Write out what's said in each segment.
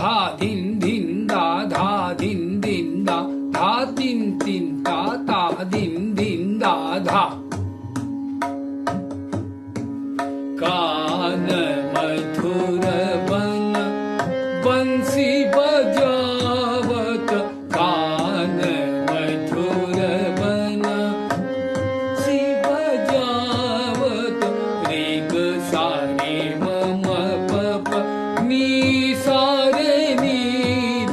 धा धिन धिन दा धा धिन धिन दा धा तिन तिन ता ता धिन धिन दा धा कान मधुर बन बंसी बजावत कान मधुर बन सी बजावत रे ग सारे मम पप मी सारे नी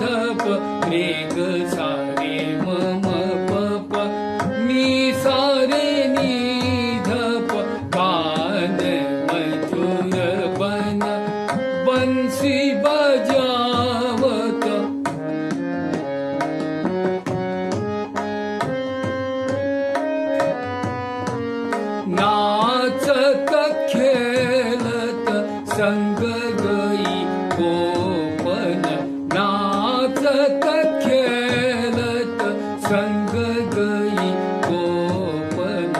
धप रे ग सारे मम पप मी सारे नी धप कान मधुर बन बंसी बजावत नाचत खेलत संग गई गोपन नाचत खेलत संग गई गोपन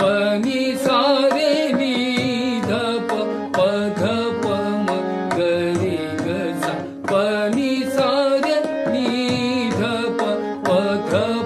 पनी सारे निधप पध पम गरी गसा पनी सारे निधप पध